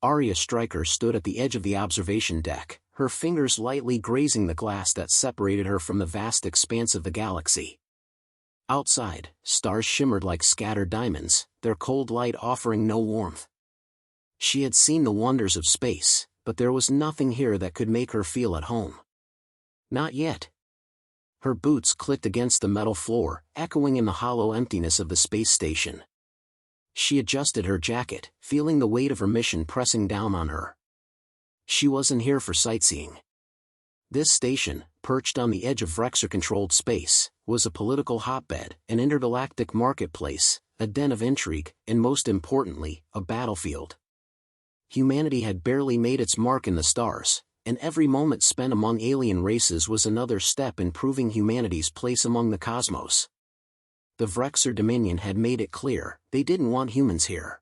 Aria Stryker stood at the edge of the observation deck, her fingers lightly grazing the glass that separated her from the vast expanse of the galaxy. Outside, stars shimmered like scattered diamonds, their cold light offering no warmth. She had seen the wonders of space, but there was nothing here that could make her feel at home. Not yet. Her boots clicked against the metal floor, echoing in the hollow emptiness of the space station. She adjusted her jacket, feeling the weight of her mission pressing down on her. She wasn't here for sightseeing. This station, perched on the edge of Vrexer-controlled space, was a political hotbed, an intergalactic marketplace, a den of intrigue, and most importantly, a battlefield. Humanity had barely made its mark in the stars, and every moment spent among alien races was another step in proving humanity's place among the cosmos. The Vrexer Dominion had made it clear, they didn't want humans here.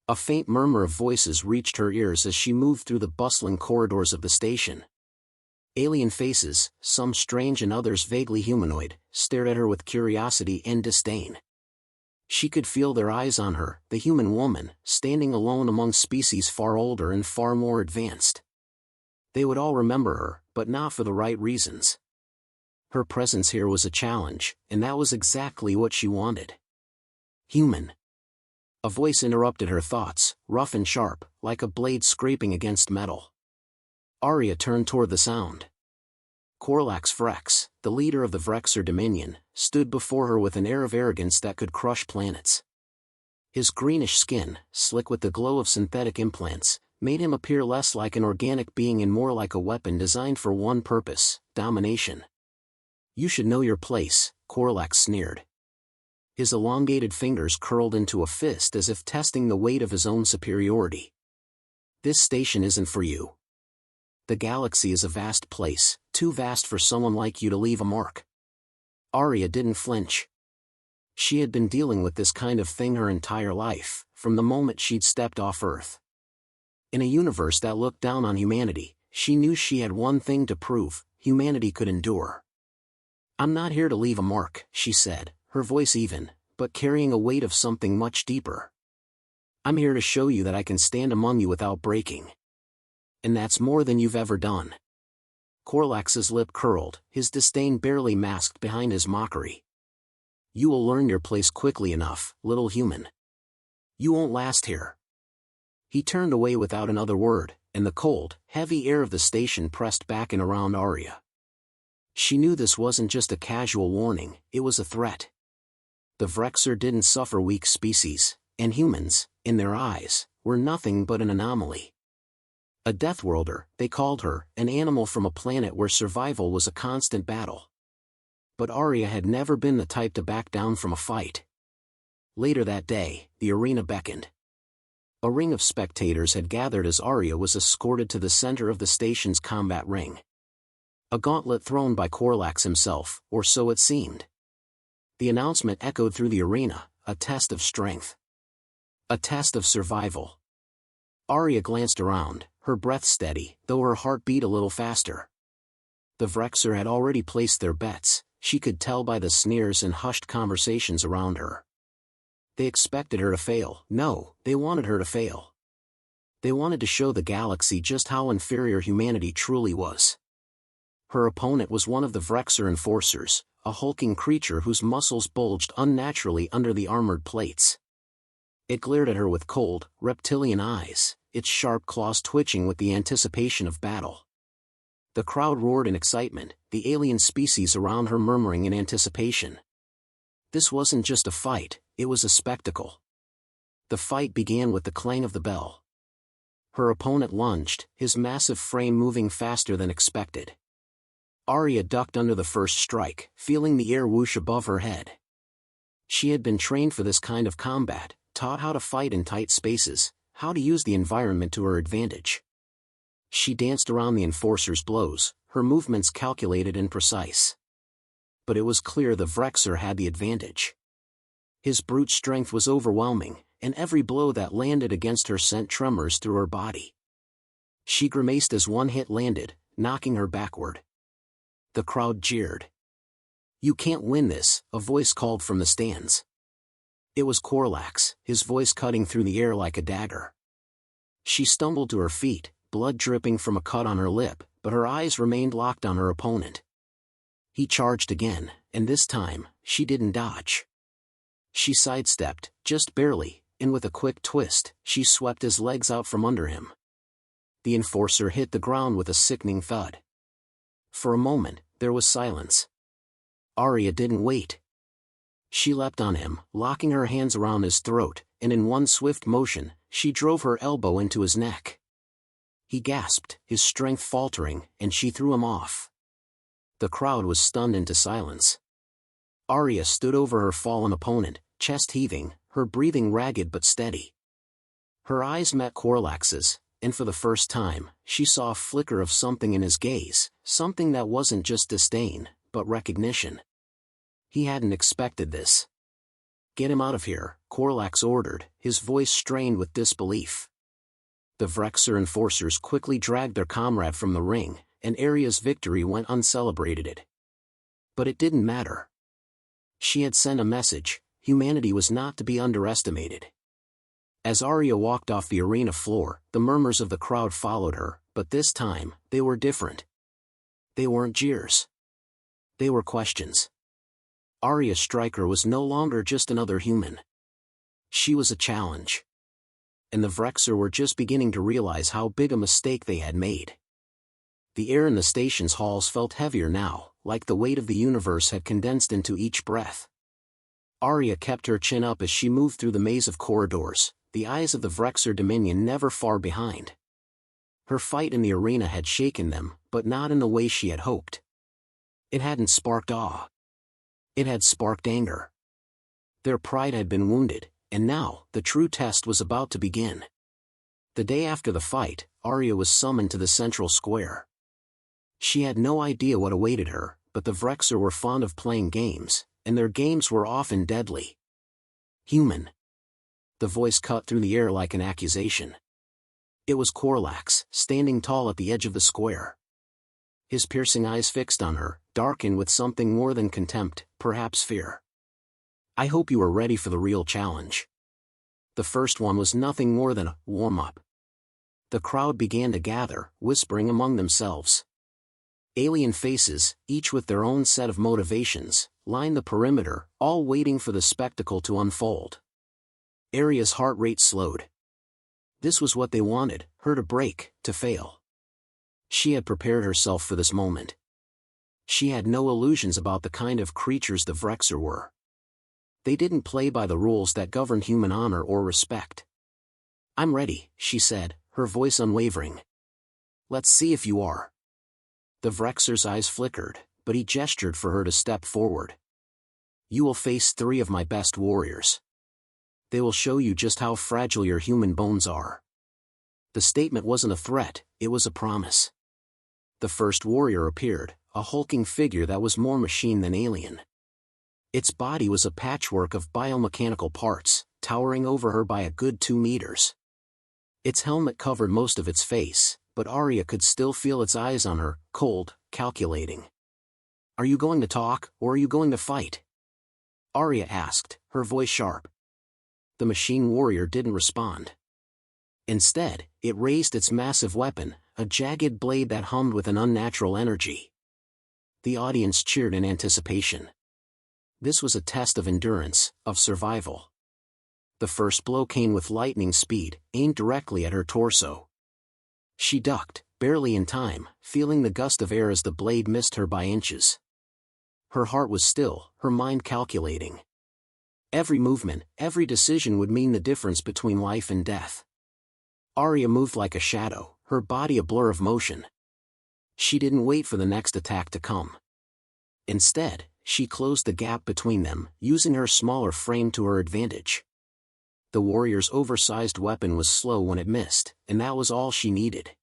A faint murmur of voices reached her ears as she moved through the bustling corridors of the station. Alien faces, some strange and others vaguely humanoid, stared at her with curiosity and disdain. She could feel their eyes on her, the human woman, standing alone among species far older and far more advanced. They would all remember her, but not for the right reasons. Her presence here was a challenge, and that was exactly what she wanted. Human. A voice interrupted her thoughts, rough and sharp, like a blade scraping against metal. Aria turned toward the sound. Korlax Vrex, the leader of the Vrexer Dominion, stood before her with an air of arrogance that could crush planets. His greenish skin, slick with the glow of synthetic implants, made him appear less like an organic being and more like a weapon designed for one purpose: domination. "You should know your place," Korlax sneered. His elongated fingers curled into a fist as if testing the weight of his own superiority. "This station isn't for you. The galaxy is a vast place, too vast for someone like you to leave a mark." Aria didn't flinch. She had been dealing with this kind of thing her entire life, from the moment she'd stepped off Earth. In a universe that looked down on humanity, she knew she had one thing to prove: humanity could endure. "I'm not here to leave a mark," she said, her voice even, but carrying a weight of something much deeper. "I'm here to show you that I can stand among you without breaking. And that's more than you've ever done." Korlax's lip curled, his disdain barely masked behind his mockery. "You will learn your place quickly enough, little human. You won't last here." He turned away without another word, and the cold, heavy air of the station pressed back and around Aria. She knew this wasn't just a casual warning, it was a threat. The Vrexer didn't suffer weak species, and humans, in their eyes, were nothing but an anomaly. A Deathworlder, they called her, an animal from a planet where survival was a constant battle. But Aria had never been the type to back down from a fight. Later that day, the arena beckoned. A ring of spectators had gathered as Aria was escorted to the center of the station's combat ring. A gauntlet thrown by Korlax himself, or so it seemed. The announcement echoed through the arena: a test of strength. A test of survival. Aria glanced around, her breath steady, though her heart beat a little faster. The Vrexer had already placed their bets, she could tell by the sneers and hushed conversations around her. They expected her to fail. No, they wanted her to fail. They wanted to show the galaxy just how inferior humanity truly was. Her opponent was one of the Vrexer enforcers, a hulking creature whose muscles bulged unnaturally under the armored plates. It glared at her with cold, reptilian eyes, its sharp claws twitching with the anticipation of battle. The crowd roared in excitement, the alien species around her murmuring in anticipation. This wasn't just a fight, it was a spectacle. The fight began with the clang of the bell. Her opponent lunged, his massive frame moving faster than expected. Aria ducked under the first strike, feeling the air whoosh above her head. She had been trained for this kind of combat, taught how to fight in tight spaces, how to use the environment to her advantage. She danced around the enforcer's blows, her movements calculated and precise. But it was clear the Vrexer had the advantage. His brute strength was overwhelming, and every blow that landed against her sent tremors through her body. She grimaced as one hit landed, knocking her backward. The crowd jeered. "You can't win this," a voice called from the stands. It was Korlax, his voice cutting through the air like a dagger. She stumbled to her feet, blood dripping from a cut on her lip, but her eyes remained locked on her opponent. He charged again, and this time, she didn't dodge. She sidestepped, just barely, and with a quick twist, she swept his legs out from under him. The enforcer hit the ground with a sickening thud. For a moment, there was silence. Aria didn't wait. She leapt on him, locking her hands around his throat, and in one swift motion, she drove her elbow into his neck. He gasped, his strength faltering, and she threw him off. The crowd was stunned into silence. Aria stood over her fallen opponent, chest heaving, her breathing ragged but steady. Her eyes met Corlax's, and for the first time, she saw a flicker of something in his gaze, something that wasn't just disdain, but recognition. He hadn't expected this. "Get him out of here," Corlax ordered, his voice strained with disbelief. The Vrexer enforcers quickly dragged their comrade from the ring, and Aria's victory went uncelebrated. But it didn't matter. She had sent a message: humanity was not to be underestimated. As Aria walked off the arena floor, the murmurs of the crowd followed her, but this time, they were different. They weren't jeers. They were questions. Aria Stryker was no longer just another human. She was a challenge. And the Vrexer were just beginning to realize how big a mistake they had made. The air in the station's halls felt heavier now, like the weight of the universe had condensed into each breath. Aria kept her chin up as she moved through the maze of corridors, the eyes of the Vrexer Dominion never far behind. Her fight in the arena had shaken them, but not in the way she had hoped. It hadn't sparked awe. It had sparked anger. Their pride had been wounded, and now, the true test was about to begin. The day after the fight, Aria was summoned to the central square. She had no idea what awaited her, but the Vrexer were fond of playing games, and their games were often deadly. "Human." The voice cut through the air like an accusation. It was Corlax, standing tall at the edge of the square. His piercing eyes fixed on her, darkened with something more than contempt, perhaps fear. "I hope you are ready for the real challenge." The first one was nothing more than a warm-up. The crowd began to gather, whispering among themselves. Alien faces, each with their own set of motivations, lined the perimeter, all waiting for the spectacle to unfold. Aria's heart rate slowed. This was what they wanted, her to break, to fail. She had prepared herself for this moment. She had no illusions about the kind of creatures the Vrexer were. They didn't play by the rules that governed human honor or respect. "I'm ready," she said, her voice unwavering. "Let's see if you are." The Vrexer's eyes flickered, but he gestured for her to step forward. "You will face 3 of my best warriors. They will show you just how fragile your human bones are." The statement wasn't a threat, it was a promise. The first warrior appeared, a hulking figure that was more machine than alien. Its body was a patchwork of biomechanical parts, towering over her by a good 2 meters. Its helmet covered most of its face, but Aria could still feel its eyes on her, cold, calculating. "Are you going to talk, or are you going to fight?" Aria asked, her voice sharp. The machine warrior didn't respond. Instead, it raised its massive weapon, a jagged blade that hummed with an unnatural energy. The audience cheered in anticipation. This was a test of endurance, of survival. The first blow came with lightning speed, aimed directly at her torso. She ducked, barely in time, feeling the gust of air as the blade missed her by inches. Her heart was still, her mind calculating. Every movement, every decision would mean the difference between life and death. Aria moved like a shadow, her body a blur of motion. She didn't wait for the next attack to come. Instead, she closed the gap between them, using her smaller frame to her advantage. The warrior's oversized weapon was slow when it missed, and that was all she needed.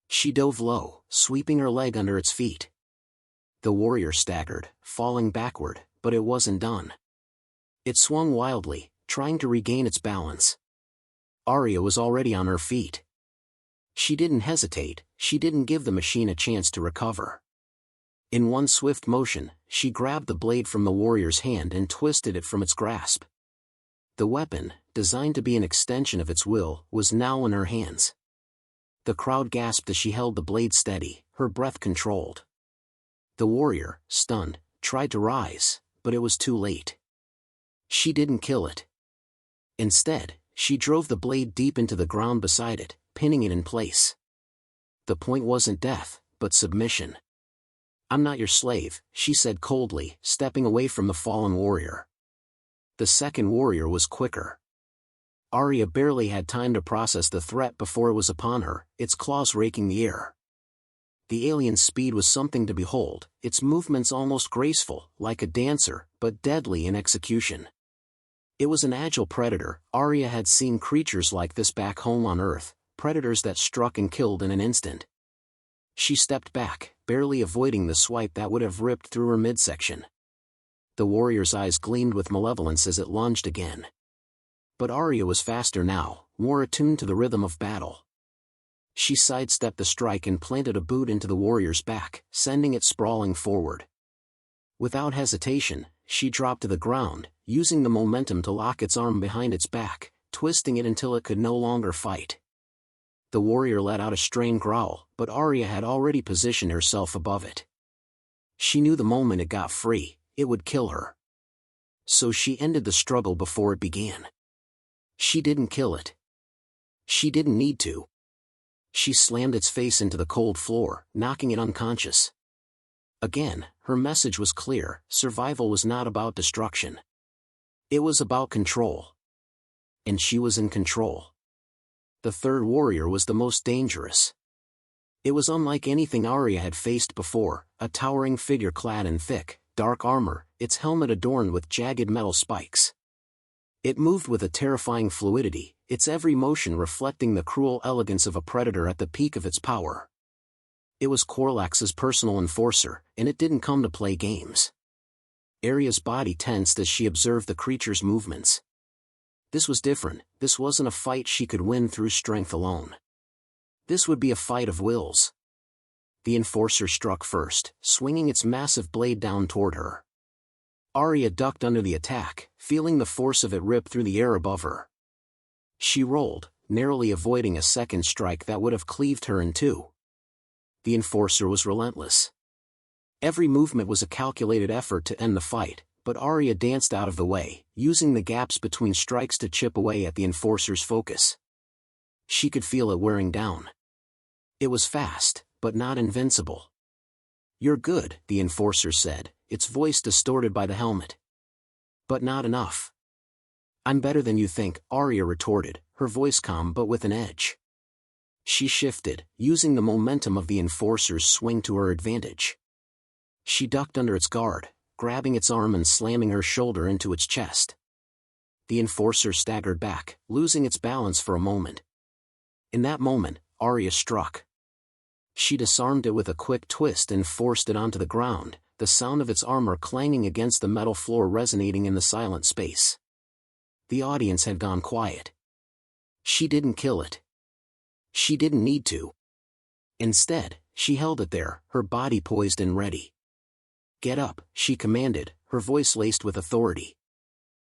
She dove low, sweeping her leg under its feet. The warrior staggered, falling backward, but it wasn't done. It swung wildly, trying to regain its balance. Aria was already on her feet. She didn't hesitate, she didn't give the machine a chance to recover. In one swift motion, she grabbed the blade from the warrior's hand and twisted it from its grasp. The weapon, designed to be an extension of its will, was now in her hands. The crowd gasped as she held the blade steady, her breath controlled. The warrior, stunned, tried to rise, but it was too late. She didn't kill it. Instead, she drove the blade deep into the ground beside it, pinning it in place. The point wasn't death, but submission. "I'm not your slave," she said coldly, stepping away from the fallen warrior. The second warrior was quicker. Aria barely had time to process the threat before it was upon her, its claws raking the air. The alien's speed was something to behold, its movements almost graceful, like a dancer, but deadly in execution. It was an agile predator. Aria had seen creatures like this back home on Earth, predators that struck and killed in an instant. She stepped back, barely avoiding the swipe that would have ripped through her midsection. The warrior's eyes gleamed with malevolence as it lunged again. But Aria was faster now, more attuned to the rhythm of battle. She sidestepped the strike and planted a boot into the warrior's back, sending it sprawling forward. Without hesitation, she dropped to the ground, using the momentum to lock its arm behind its back, twisting it until it could no longer fight. The warrior let out a strained growl, but Aria had already positioned herself above it. She knew the moment it got free, it would kill her. So she ended the struggle before it began. She didn't kill it. She didn't need to. She slammed its face into the cold floor, knocking it unconscious. Again, her message was clear: survival was not about destruction. It was about control. And she was in control. The third warrior was the most dangerous. It was unlike anything Aria had faced before, a towering figure clad in thick, dark armor, its helmet adorned with jagged metal spikes. It moved with a terrifying fluidity, its every motion reflecting the cruel elegance of a predator at the peak of its power. It was Korlax's personal enforcer, and it didn't come to play games. Aria's body tensed as she observed the creature's movements. This was different. This wasn't a fight she could win through strength alone. This would be a fight of wills. The enforcer struck first, swinging its massive blade down toward her. Aria ducked under the attack, feeling the force of it rip through the air above her. She rolled, narrowly avoiding a second strike that would have cleaved her in two. The enforcer was relentless. Every movement was a calculated effort to end the fight, but Aria danced out of the way, using the gaps between strikes to chip away at the enforcer's focus. She could feel it wearing down. It was fast, but not invincible. "You're good," the enforcer said, its voice distorted by the helmet. "But not enough." "I'm better than you think," Aria retorted, her voice calm but with an edge. She shifted, using the momentum of the enforcer's swing to her advantage. She ducked under its guard, grabbing its arm and slamming her shoulder into its chest. The enforcer staggered back, losing its balance for a moment. In that moment, Aria struck. She disarmed it with a quick twist and forced it onto the ground, the sound of its armor clanging against the metal floor resonating in the silent space. The audience had gone quiet. She didn't kill it. She didn't need to. Instead, she held it there, her body poised and ready. "Get up," she commanded, her voice laced with authority.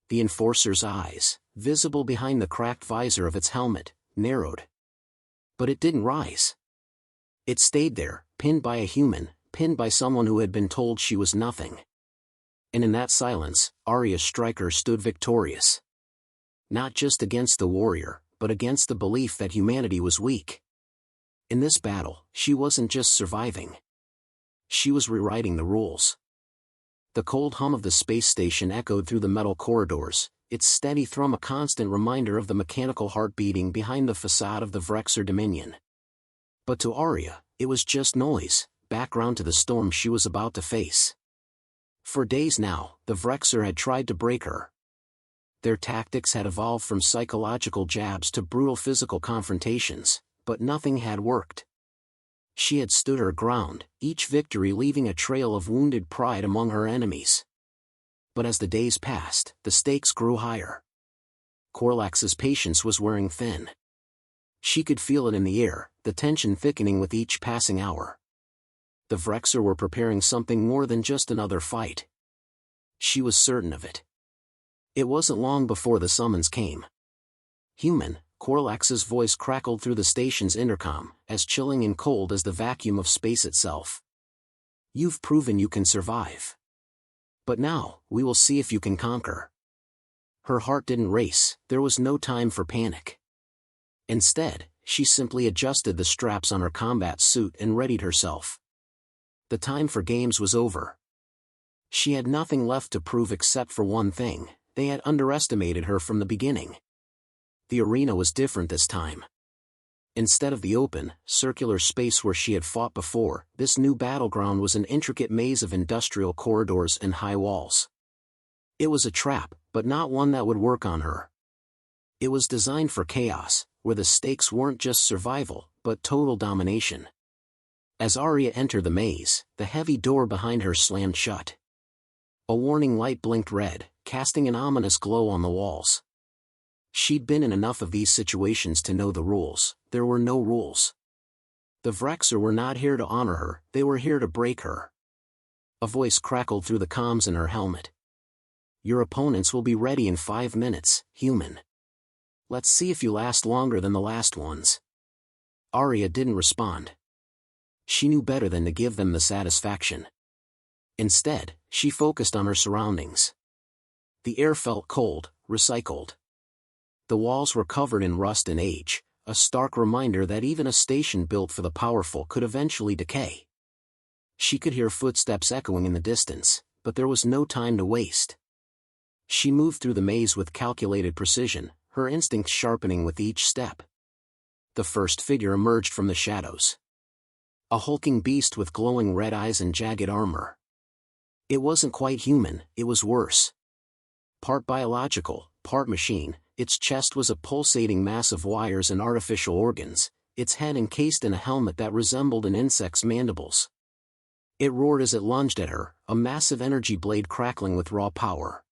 The enforcer's eyes, visible behind the cracked visor of its helmet, narrowed. But it didn't rise. It stayed there, pinned by a human, pinned by someone who had been told she was nothing. And in that silence, Aria Stryker stood victorious. Not just against the warrior, but against the belief that humanity was weak. In this battle, she wasn't just surviving. She was rewriting the rules. The cold hum of the space station echoed through the metal corridors, its steady thrum a constant reminder of the mechanical heart beating behind the facade of the Vrexer Dominion. But to Aria, it was just noise, background to the storm she was about to face. For days now, the Vrexer had tried to break her. Their tactics had evolved from psychological jabs to brutal physical confrontations, but nothing had worked. She had stood her ground, each victory leaving a trail of wounded pride among her enemies. But as the days passed, the stakes grew higher. Korlax's patience was wearing thin. She could feel it in the air, the tension thickening with each passing hour. The Vrexer were preparing something more than just another fight. She was certain of it. It wasn't long before the summons came. Human, Corlax's voice crackled through the station's intercom, as chilling and cold as the vacuum of space itself. You've proven you can survive. But now, we will see if you can conquer. Her heart didn't race, there was no time for panic. Instead, she simply adjusted the straps on her combat suit and readied herself. The time for games was over. She had nothing left to prove except for one thing: they had underestimated her from the beginning. The arena was different this time. Instead of the open, circular space where she had fought before, this new battleground was an intricate maze of industrial corridors and high walls. It was a trap, but not one that would work on her. It was designed for chaos, where the stakes weren't just survival, but total domination. As Aria entered the maze, the heavy door behind her slammed shut. A warning light blinked red, casting an ominous glow on the walls. She'd been in enough of these situations to know the rules. There were no rules. The Vrexer were not here to honor her, they were here to break her. A voice crackled through the comms in her helmet. Your opponents will be ready in 5 minutes, human. Let's see if you last longer than the last ones. Aria didn't respond. She knew better than to give them the satisfaction. Instead, she focused on her surroundings. The air felt cold, recycled. The walls were covered in rust and age, a stark reminder that even a station built for the powerful could eventually decay. She could hear footsteps echoing in the distance, but there was no time to waste. She moved through the maze with calculated precision, her instincts sharpening with each step. The first figure emerged from the shadows. A hulking beast with glowing red eyes and jagged armor. It wasn't quite human, it was worse. Part biological, part machine, its chest was a pulsating mass of wires and artificial organs, its head encased in a helmet that resembled an insect's mandibles. It roared as it lunged at her, a massive energy blade crackling with raw power.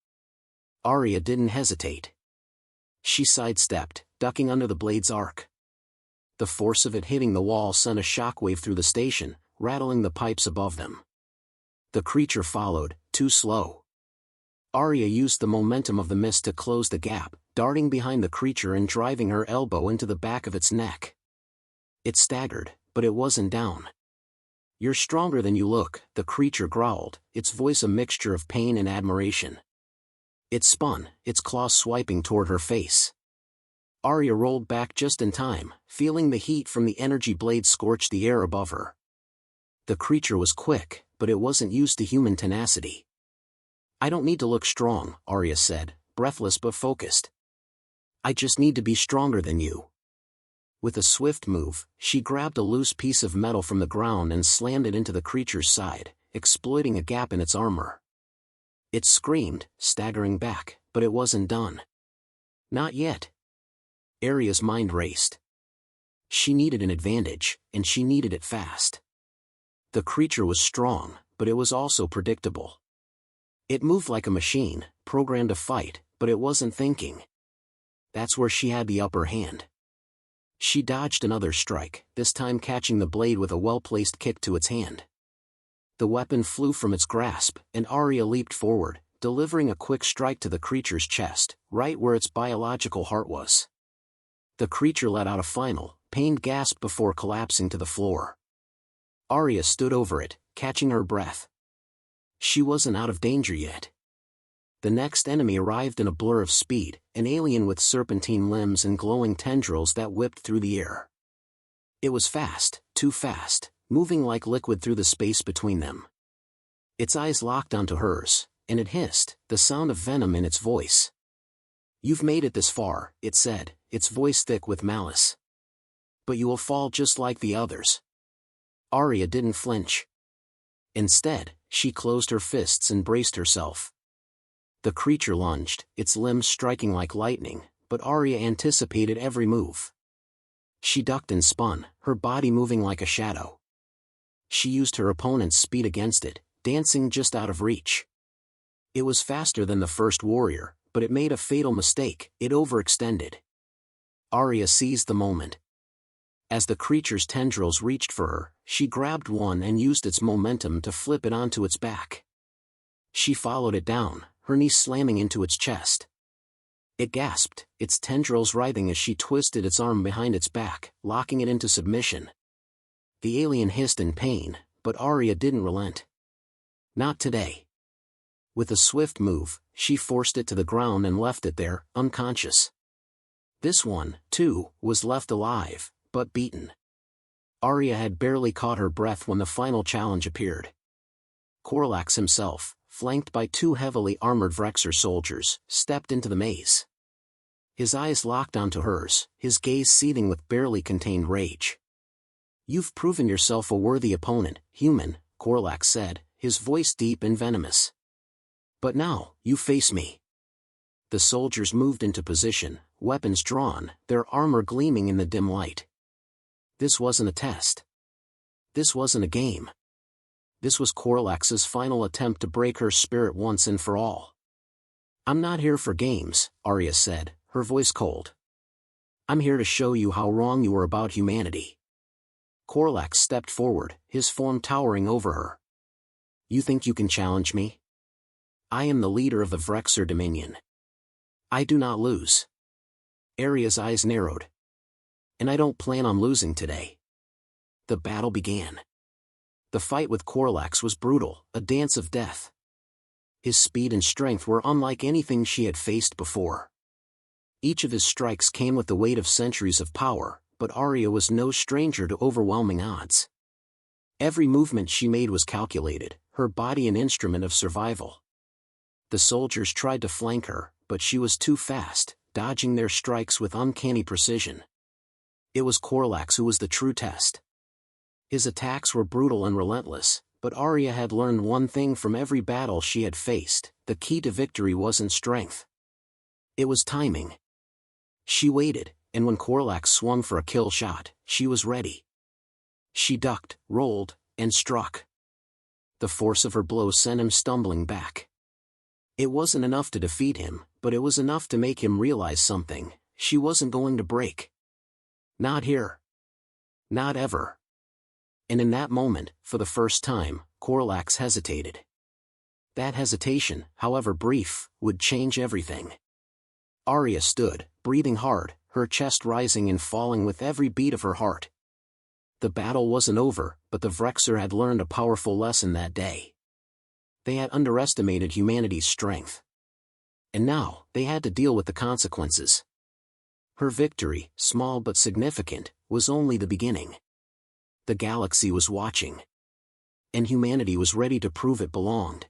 Aria didn't hesitate. She sidestepped, ducking under the blade's arc. The force of it hitting the wall sent a shockwave through the station, rattling the pipes above them. The creature followed, too slow. Aria used the momentum of the mist to close the gap, darting behind the creature and driving her elbow into the back of its neck. It staggered, but it wasn't down. You're stronger than you look, the creature growled, its voice a mixture of pain and admiration. It spun, its claws swiping toward her face. Aria rolled back just in time, feeling the heat from the energy blade scorch the air above her. The creature was quick, but it wasn't used to human tenacity. I don't need to look strong, Aria said, breathless but focused. I just need to be stronger than you. With a swift move, she grabbed a loose piece of metal from the ground and slammed it into the creature's side, exploiting a gap in its armor. It screamed, staggering back, but it wasn't done. Not yet. Aria's mind raced. She needed an advantage, and she needed it fast. The creature was strong, but it was also predictable. It moved like a machine, programmed to fight, but it wasn't thinking. That's where she had the upper hand. She dodged another strike, this time catching the blade with a well-placed kick to its hand. The weapon flew from its grasp, and Aria leaped forward, delivering a quick strike to the creature's chest, right where its biological heart was. The creature let out a final, pained gasp before collapsing to the floor. Aria stood over it, catching her breath. She wasn't out of danger yet. The next enemy arrived in a blur of speed, an alien with serpentine limbs and glowing tendrils that whipped through the air. It was fast, too fast, moving like liquid through the space between them. Its eyes locked onto hers, and it hissed, the sound of venom in its voice. You've made it this far, it said, its voice thick with malice. But you will fall just like the others. Aria didn't flinch. Instead, she closed her fists and braced herself. The creature lunged, its limbs striking like lightning, but Aria anticipated every move. She ducked and spun, her body moving like a shadow. She used her opponent's speed against it, dancing just out of reach. It was faster than the first warrior, but it made a fatal mistake, it overextended. Aria seized the moment. As the creature's tendrils reached for her, she grabbed one and used its momentum to flip it onto its back. She followed it down, her knee slamming into its chest. It gasped, its tendrils writhing as she twisted its arm behind its back, locking it into submission. The alien hissed in pain, but Aria didn't relent. Not today. With a swift move, she forced it to the ground and left it there, unconscious. This one, too, was left alive, but beaten. Aria had barely caught her breath when the final challenge appeared. Korlax himself, flanked by two heavily armored Vrexer soldiers, stepped into the maze. His eyes locked onto hers, his gaze seething with barely contained rage. "You've proven yourself a worthy opponent, human," Korlax said, his voice deep and venomous. "But now, you face me." The soldiers moved into position, weapons drawn, their armor gleaming in the dim light. This wasn't a test. This wasn't a game. This was Korlax's final attempt to break her spirit once and for all. "I'm not here for games," Aria said, her voice cold. "I'm here to show you how wrong you were about humanity." Korlax stepped forward, his form towering over her. "You think you can challenge me? I am the leader of the Vrexer Dominion. I do not lose." Aria's eyes narrowed. "And I don't plan on losing today." The battle began. The fight with Korlax was brutal, a dance of death. His speed and strength were unlike anything she had faced before. Each of his strikes came with the weight of centuries of power, but Aria was no stranger to overwhelming odds. Every movement she made was calculated, her body an instrument of survival. The soldiers tried to flank her, but she was too fast, dodging their strikes with uncanny precision. It was Korlax who was the true test. His attacks were brutal and relentless, but Aria had learned one thing from every battle she had faced: the key to victory wasn't strength. It was timing. She waited, and when Korlax swung for a kill shot, she was ready. She ducked, rolled, and struck. The force of her blow sent him stumbling back. It wasn't enough to defeat him, but it was enough to make him realize something: she wasn't going to break. Not here. Not ever. And in that moment, for the first time, Korlax hesitated. That hesitation, however brief, would change everything. Aria stood, breathing hard, her chest rising and falling with every beat of her heart. The battle wasn't over, but the Vrexer had learned a powerful lesson that day. They had underestimated humanity's strength. And now, they had to deal with the consequences. Her victory, small but significant, was only the beginning. The galaxy was watching. And humanity was ready to prove it belonged.